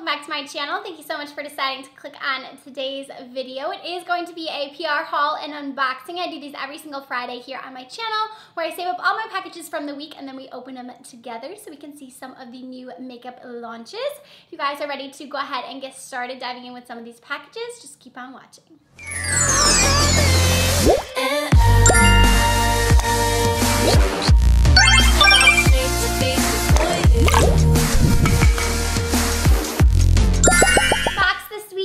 welcome back to my channel. Thank you so much for deciding to click on today's video. It is going to be a PR haul and unboxing. I do these every single Friday here on my channel where I save up all my packages from the week and then we open them together so we can see some of the new makeup launches. If you guys are ready to go ahead and get started diving in with some of these packages, just keep on watching.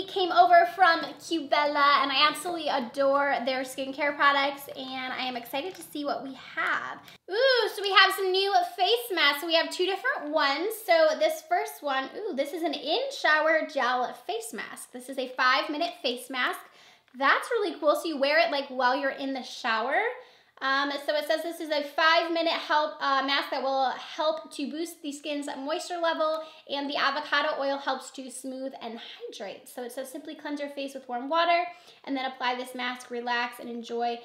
Came over from Cubella and I absolutely adore their skincare products and I am excited to see what we have. Ooh, so we have some new face masks. So we have two different ones. So this first one, ooh, this is an in-shower gel face mask. This is a 5-minute face mask. That's really cool. So you wear it like while you're in the shower. So it says this is a 5-minute mask that will help to boost the skin's moisture level, and the avocado oil helps to smooth and hydrate. So it says simply cleanse your face with warm water and then apply this mask, relax, and enjoy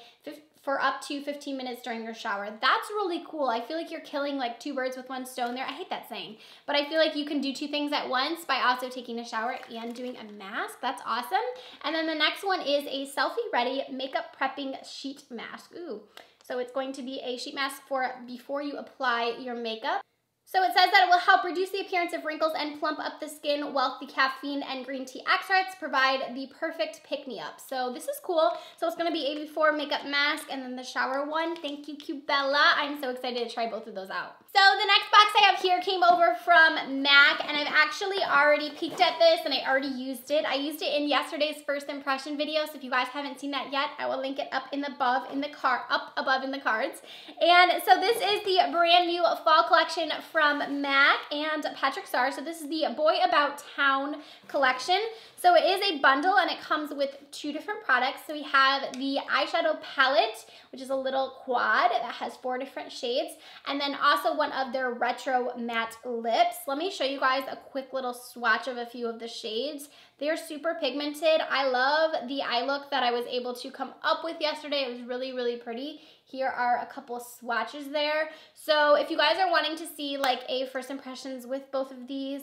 for up to 15 minutes during your shower. That's really cool. I feel like you're killing like two birds with one stone there. I hate that saying, but I feel like you can do two things at once by also taking a shower and doing a mask. That's awesome. And then the next one is a selfie-ready makeup prepping sheet mask. Ooh. So it's going to be a sheet mask for before you apply your makeup. So it says that it will help reduce the appearance of wrinkles and plump up the skin, while the caffeine and green tea extracts provide the perfect pick-me-up. So this is cool. So it's going to be a before makeup mask and then the shower one. Thank you, Cubella. I'm so excited to try both of those out. So the next box I have here came over from MAC, and I've actually already peeked at this and I already used it. I used it in yesterday's first impression video, so if you guys haven't seen that yet, I will link it up above in the cards. And so this is the brand new fall collection from MAC and Patrick Starr. So this is the Boy About Town collection. So it is a bundle and it comes with two different products. So we have the eyeshadow palette, which is a little quad that has 4 different shades, and then also one of their retro matte lips. Let me show you guys a quick little swatch of a few of the shades. They are super pigmented. I love the eye look that I was able to come up with yesterday. It was really, really pretty. Here are a couple swatches there. So if you guys are wanting to see like a first impressions with both of these,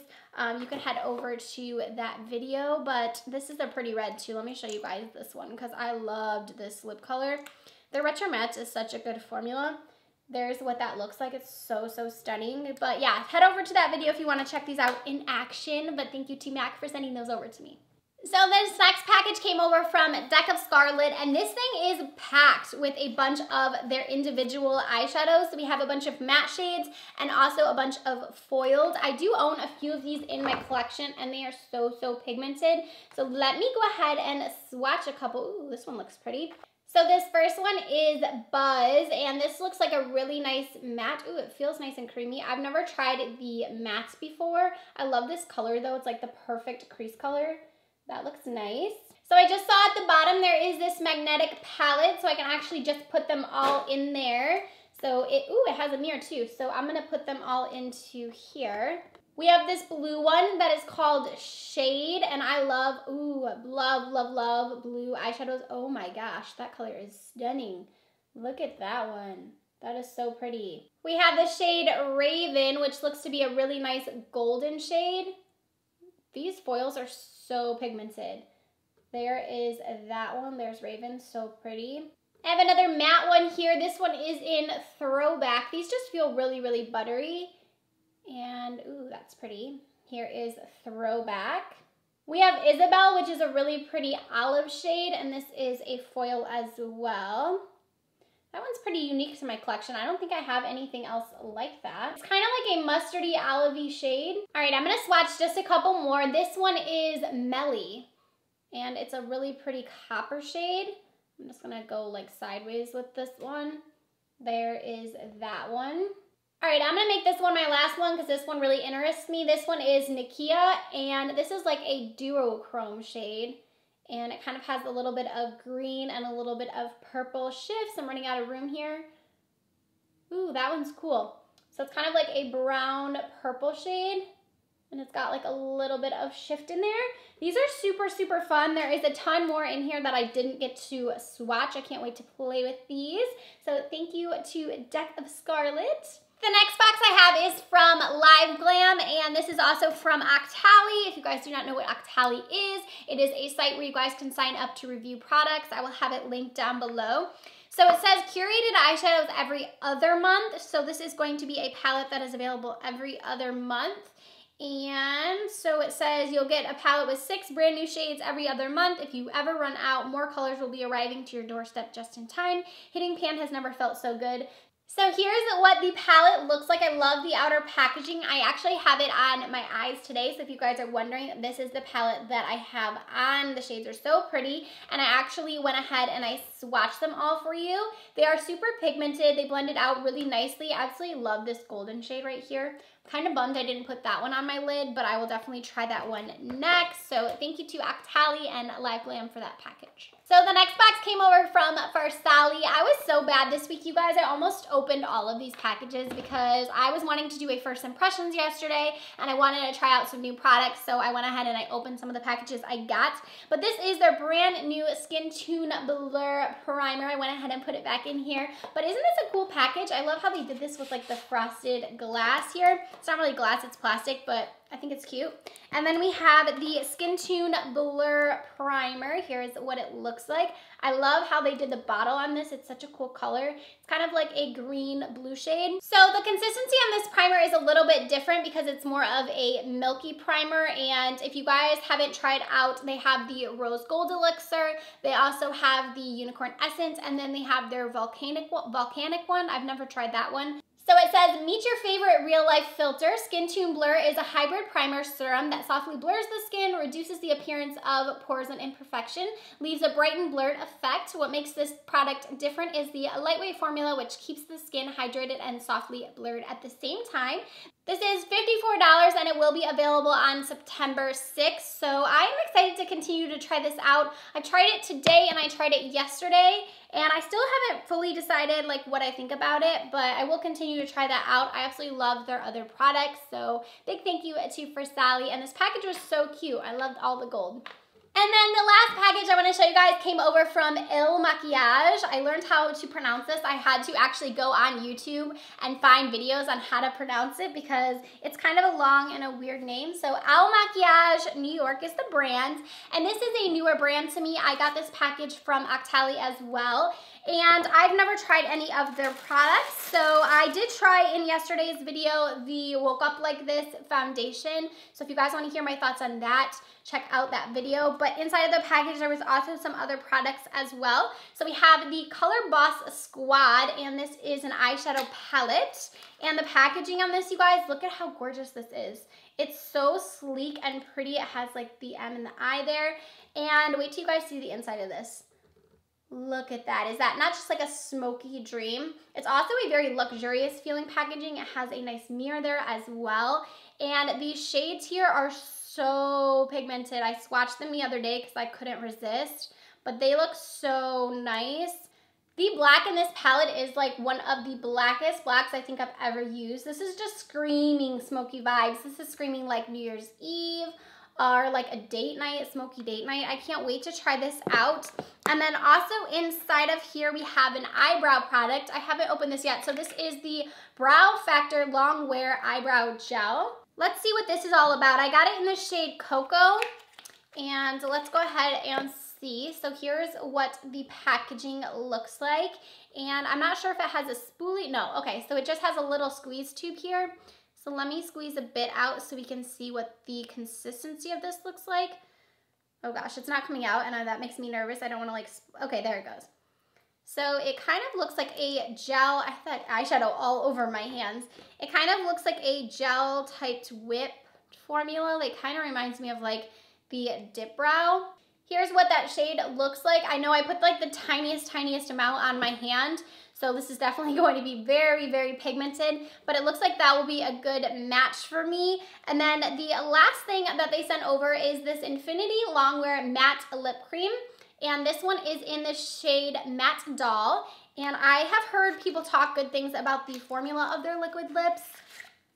you can head over to that video, but this is a pretty red too. Let me show you guys this one because I loved this lip color. The retro matte is such a good formula. There's what that looks like. It's so, so stunning. But yeah, head over to that video if you want to check these out in action. But thank you to MAC for sending those over to me. So this next package came over from Scarlet, and this thing is packed with a bunch of their individual eyeshadows. So we have a bunch of matte shades and also a bunch of foiled. I do own a few of these in my collection and they are so, so pigmented. So let me go ahead and swatch a couple. Ooh, this one looks pretty. So this first one is Buzz, and this looks like a really nice matte. Ooh, it feels nice and creamy. I've never tried the mattes before. I love this color though. It's like the perfect crease color. That looks nice. So I just saw at the bottom there is this magnetic palette, so I can actually just put them all in there. So it has a mirror too. So I'm gonna put them all into here. We have this blue one that is called Shade, and I love, ooh, love, love, love blue eyeshadows. Oh my gosh, that color is stunning. Look at that one. That is so pretty. We have the shade Raven, which looks to be a really nice golden shade. These foils are so pigmented. There is that one. There's Raven, so pretty. I have another matte one here. This one is in Throwback. These just feel really, really buttery. And, ooh, that's pretty. Here is Throwback. We have Isabel, which is a really pretty olive shade, and this is a foil as well. That one's pretty unique to my collection. I don't think I have anything else like that. It's kind of like a mustardy olive-y shade. All right, I'm gonna swatch just a couple more. This one is Melly, and it's a really pretty copper shade. I'm just gonna go like sideways with this one. There is that one. All right, I'm gonna make this one my last one because this one really interests me. This one is Nakia, and this is like a duochrome shade. And it kind of has a little bit of green and a little bit of purple shifts. I'm running out of room here. Ooh, that one's cool. So it's kind of like a brown purple shade, and it's got like a little bit of shift in there. These are super, super fun. There is a ton more in here that I didn't get to swatch. I can't wait to play with these. So thank you to Scarlet. The next box I have is from LiveGlam, and this is also from Octali. If you guys do not know what Octali is, it is a site where you guys can sign up to review products. I will have it linked down below. So it says curated eyeshadows every other month. So this is going to be a palette that is available every other month. And so it says you'll get a palette with 6 brand new shades every other month. If you ever run out, more colors will be arriving to your doorstep just in time. Hitting pan has never felt so good. So here's what the palette looks like. I love the outer packaging. I actually have it on my eyes today. So if you guys are wondering, this is the palette that I have on. The shades are so pretty. And I actually went ahead and I swatched them all for you. They are super pigmented. They blended out really nicely. I absolutely love this golden shade right here. Kind of bummed I didn't put that one on my lid, but I will definitely try that one next. So thank you to Octali and LiveGlam for that package. So the next box came over from Farsali. I was so bad this week, you guys. I almost opened all of these packages because I was wanting to do a first impressions yesterday and I wanted to try out some new products. So I went ahead and I opened some of the packages I got. But this is their brand new SKINTUNE Blur Primer. I went ahead and put it back in here. But isn't this a cool package? I love how they did this with like the frosted glass here. It's not really glass, it's plastic, but I think it's cute. And then we have the SKINTUNE Blur Primer. Here's what it looks like. I love how they did the bottle on this. It's such a cool color. It's kind of like a green blue shade. So the consistency on this primer is a little bit different because it's more of a milky primer. And if you guys haven't tried out, they have the Rose Gold Elixir. They also have the Unicorn Essence, and then they have their volcanic one. I've never tried that one. So it says, meet your favorite real-life filter. SKINTUNE Blur is a hybrid primer serum that softly blurs the skin, reduces the appearance of pores and imperfection, leaves a bright and blurred effect. What makes this product different is the lightweight formula, which keeps the skin hydrated and softly blurred at the same time. This is $54 and it will be available on September 6th. So I'm excited to continue to try this out. I tried it today and I tried it yesterday, and I still haven't fully decided like what I think about it, but I will continue to try that out. I absolutely love their other products. So big thank you to Farsali, and this package was so cute. I loved all the gold. And then the last package I want to show you guys came over from ILMAKIAGE. I learned how to pronounce this. I had to actually go on YouTube and find videos on how to pronounce it because it's kind of a long and a weird name. So ILMAKIAGE New York is the brand, and this is a newer brand to me. I got this package from Octali as well, and I've never tried any of their products. So I did try in yesterday's video the Woke Up Like This foundation. So if you guys want to hear my thoughts on that, check out that video. But inside of the package, there was also some other products as well. So we have the Color Boss Squad, and this is an eyeshadow palette. And the packaging on this, you guys, look at how gorgeous this is. It's so sleek and pretty. It has like the M in the eye there. And wait till you guys see the inside of this. Look at that. Is that not just like a smoky dream? It's also a very luxurious feeling packaging. It has a nice mirror there as well. And these shades here are so pigmented. I swatched them the other day because I couldn't resist, but they look so nice. The black in this palette is like one of the blackest blacks I think I've ever used. This is just screaming smoky vibes. This is screaming like New Year's Eve or like a date night, a smoky date night. I can't wait to try this out. And then also inside of here, we have an eyebrow product. I haven't opened this yet. So this is the Brow Factor Long Wear Eyebrow Gel. Let's see what this is all about. I got it in the shade Cocoa, and let's go ahead and see. So here's what the packaging looks like. And I'm not sure if it has a spoolie. No, okay, so it just has a little squeeze tube here. So let me squeeze a bit out so we can see what the consistency of this looks like. Oh gosh, it's not coming out, and that makes me nervous. I don't want to like, okay, there it goes. So it kind of looks like a gel. I thought eyeshadow all over my hands. It kind of looks like a gel type whip formula. Like kind of reminds me of like the Dip Brow. Here's what that shade looks like. I know I put like the tiniest amount on my hand. So this is definitely going to be very, very pigmented, but it looks like that will be a good match for me. And then the last thing that they sent over is this Infinity Longwear Matte Lip Cream. And this one is in the shade Matte Doll. And I have heard people talk good things about the formula of their liquid lips.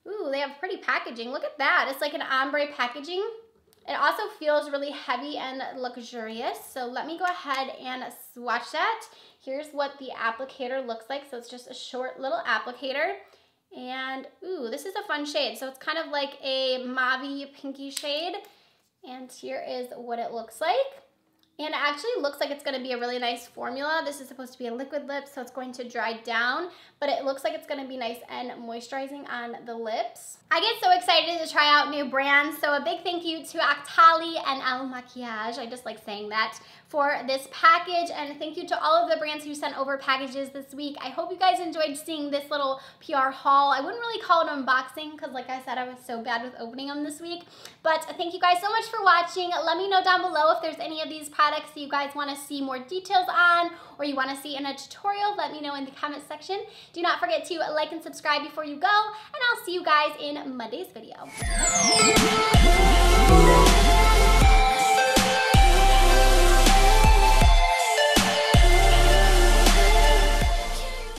Ooh, they have pretty packaging. Look at that. It's like an ombre packaging. It also feels really heavy and luxurious. So let me go ahead and swatch that. Here's what the applicator looks like. So it's just a short little applicator. And ooh, this is a fun shade. So it's kind of like a mauve-y pinky shade. And here is what it looks like. And it actually looks like it's gonna be a really nice formula. This is supposed to be a liquid lip, so it's going to dry down, but it looks like it's gonna be nice and moisturizing on the lips. I get so excited to try out new brands, so a big thank you to Octali and ILMAKIAGE, I just like saying that, for this package, and thank you to all of the brands who sent over packages this week. I hope you guys enjoyed seeing this little PR haul. I wouldn't really call it unboxing, because like I said, I was so bad with opening them this week, but thank you guys so much for watching. Let me know down below if there's any of these products that you guys want to see more details on, or you want to see in a tutorial. Let me know in the comment section. Do not forget to like and subscribe before you go, and I'll see you guys in Monday's video.